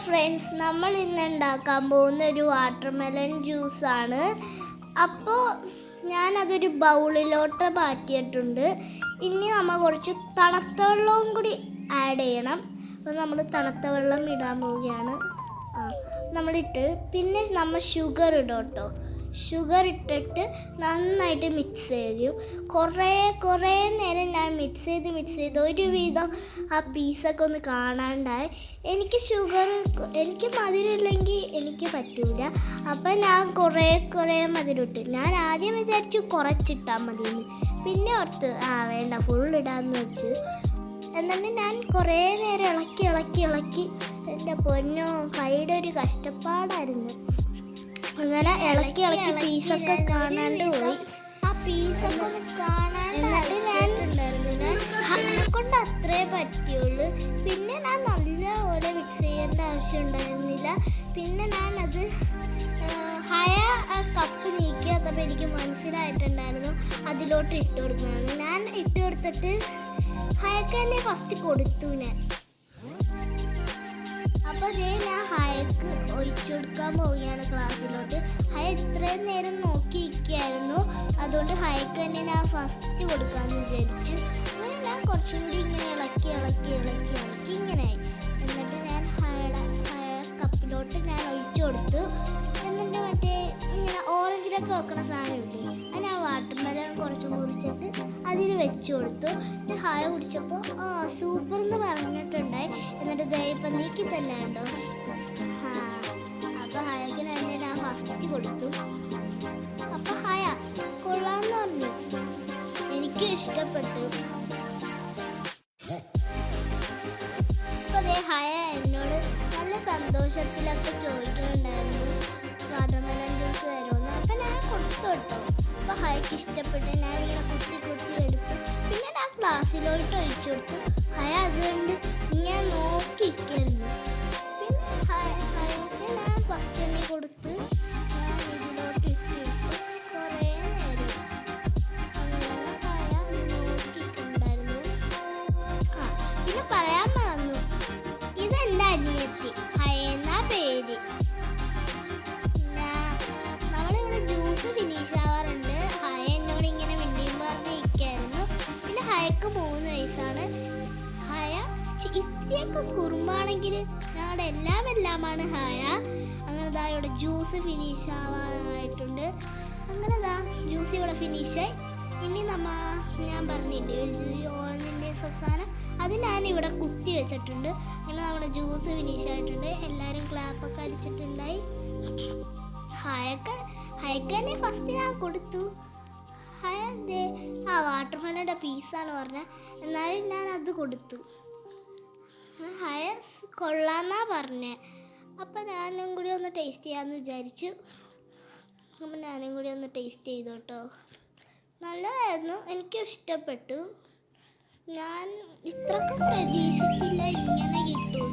Friends, നമ്മൾ ഇന്ന് ഉണ്ടാക്കാൻ പോകുന്ന ഒരു വാട്ടർമെലൺ ജ്യൂസാണ്. അപ്പോൾ ഞാനതൊരു ബൗളിലോട്ട് മാറ്റിയിട്ടുണ്ട്. ഇനി നമ്മൾ കുറച്ച് തണുത്ത വെള്ളവും കൂടി ആഡ് ചെയ്യണം. അപ്പോൾ നമ്മൾ തണുത്ത വെള്ളം ഇടാൻ പോവുകയാണ്. നമ്മളിട്ട് പിന്നെ നമ്മൾ ഷുഗർ ഇടും കേട്ടോ. ഷുഗർ ഇട്ടിട്ട് നന്നായിട്ട് മിക്സ് ചെയ്യും. കുറേ നേരം ഞാൻ മിക്സ് ചെയ്ത് ഒരുവിധം ആ പീസൊക്കെ ഒന്ന് കാണാണ്ടായി. എനിക്ക് മധുരമില്ലെങ്കിൽ എനിക്ക് പറ്റൂല. അപ്പം ഞാൻ കുറേ മധുരം ഇട്ട്. ഞാൻ ആദ്യം വിചാരിച്ചു കുറച്ചിട്ടാൽ മതിയെന്ന്. പിന്നെ ഓർത്ത് വേണ്ട, ഫുള്ളിടാന്ന് വെച്ച്. എന്നിട്ട് ഞാൻ കുറേ നേരം ഇളക്കി. എൻ്റെ പൊന്നോ, കൈയുടെ ഒരു കഷ്ടപ്പാടായിരുന്നു. അങ്ങനെ ഇളക്കി പീസൊക്കെ കാണാണ്ട് പോയി. ആ പീസൊക്കെ ഒന്ന് കാണാണ്ട് ഞാൻ കൊണ്ട് അത്രേ പറ്റുള്ളൂ. പിന്നെ ഞാൻ നല്ലപോലെ മിക്സ് ചെയ്യേണ്ട ആവശ്യം ഉണ്ടായിരുന്നില്ല. പിന്നെ ഞാനത് കപ്പ് നീക്കിയപ്പോൾ എനിക്ക് മനസ്സിലായിട്ടുണ്ടായിരുന്നു അതിലോട്ട് ഇട്ട് കൊടുക്കണം. ഞാൻ ഇട്ട് കൊടുത്തിട്ട് ഹയക്ക് തന്നെ ഫസ്റ്റ് കൊടുത്തു ഞാൻ. അപ്പോൾ ഞാൻ ഹയക്ക് ഒഴിച്ചു കൊടുക്കാൻ പോവുകയാണ് ക്ലാസ്സിലോട്ട്. ഹയ ഇത്രയും നേരം നോക്കിയിരിക്കുകയായിരുന്നു. അതുകൊണ്ട് ഹയക്ക് തന്നെ ഞാൻ ഫസ്റ്റ് കൊടുക്കാമെന്ന് വിചാരിച്ചു. അങ്ങനെ ഞാൻ കുറച്ചും കൂടി ഇങ്ങനെ ഇളക്കി ഇങ്ങനെയായി. എന്നിട്ട് ഞാൻ ഹയ കപ്പിലോട്ട് ഞാൻ ഒഴിച്ചു കൊടുത്തു. എന്നിട്ട് മറ്റേ ഇങ്ങനെ ഓറഞ്ചിലൊക്കെ വെക്കണ സാധനമില്ലേ, അത് ഞാൻ വാട്ടർമെലൺ കുറച്ച് മുറിച്ചിട്ട് അതിൽ വെച്ച് കൊടുത്തു. പിന്നെ ഹായ കുടിച്ചപ്പോൾ സൂപ്പർ എന്ന് പറഞ്ഞിട്ടുണ്ടായി. എന്നിട്ട് ദൈപ്പം നീക്കി തന്നെ ഉണ്ടോ. അപ്പോൾ ഹയക്ക് തന്നെ ഞാൻ ഫസ്റ്റ് കൊടുത്തു. അപ്പോൾ ഹയ കൊള്ളാമെന്ന് പറഞ്ഞു. എനിക്ക് ഇഷ്ടപ്പെട്ടു. അപ്പോൾ ഹയ എന്നോട് നല്ല സന്തോഷത്തിലൊക്കെ ചോദിക്കുന്നുണ്ടായിരുന്നു വാട്ടർമെലൺ ജ്യൂസ് തരുമെന്ന്. അപ്പം ഞാൻ കൊടുത്തു കേട്ടോ. അപ്പോൾ ഹയക്ക് ഇഷ്ടപ്പെട്ട് ഞാൻ ഇങ്ങനെ കുത്തി എടുത്തു. പിന്നെ ഞാൻ ക്ലാസ്സിലോട്ട് ഒഴിച്ചു കൊടുത്തു. ഹയ അതുകൊണ്ട് ഞാൻ നോക്കിയിരിക്കുന്നു. പിന്നെ ഹയക്ക് ഞാൻ ഫസ്റ്റ് തന്നെ കൊടുത്ത് ഞാൻ ഇതിലോട്ട് ഇട്ടിട്ട് കുറേ നേരം അങ്ങനെ ഹയ നോക്കിയിട്ടുണ്ടായിരുന്നു. പിന്നെ പറയാൻ മറന്നു, ഇതെൻ്റെ അനിയത്തി ഹയ എന്നാ പേര്. നമ്മളിവിടെ ജ്യൂസ് ഫിനിഷ് ആവാറുണ്ട്. ഹയ എന്നോട് ഇങ്ങനെ മിണ്ടിയും പറഞ്ഞിരിക്കായിരുന്നു. പിന്നെ ഹയക്ക് 3 വയസ്സാണ്. ഹയ ഇത്തിരിയൊക്കെ കുറുമ്പാണെങ്കിൽ ഞങ്ങളുടെ എല്ലാമാണ് ഹയ. അങ്ങനെ ഇവിടെ ജ്യൂസ് ഫിനിഷ് ആവാനായിട്ടുണ്ട്. അങ്ങനെ ജ്യൂസ് ഇവിടെ ഫിനിഷായി. ഇനി ഞാൻ പറഞ്ഞില്ലേ ഒരു ഓറഞ്ചിൻ്റെ സാധനം, അത് ഞാനിവിടെ കുത്തി വെച്ചിട്ടുണ്ട്. അങ്ങനെ നമ്മുടെ ജ്യൂസ് ഫിനിഷ് ആയിട്ടുണ്ട്. എല്ലാവരും ക്ലാപ്പൊക്കെ അടിച്ചിട്ടുണ്ടായി. ഹയക്ക് തന്നെ ഫസ്റ്റ് ഞാൻ കൊടുത്തു. ഹയ വാട്ടർമെലൻ്റെ പീസാണ് പറഞ്ഞത്, എന്നാലും ഞാൻ അത് കൊടുത്തു. ഹയ കൊള്ളാന്നാ പറഞ്ഞത്. അപ്പം ഞാനും കൂടി ഒന്ന് ടേസ്റ്റ് ചെയ്യാമെന്ന് വിചാരിച്ചു. അപ്പം ഞാനും കൂടി ഒന്ന് ടേസ്റ്റ് ചെയ്തു കേട്ടോ. നല്ലതായിരുന്നു, എനിക്ക് ഇഷ്ടപ്പെട്ടു. ഞാൻ ഇത്രക്കും പ്രതീക്ഷിച്ചില്ല ഇങ്ങനെ കിട്ടും.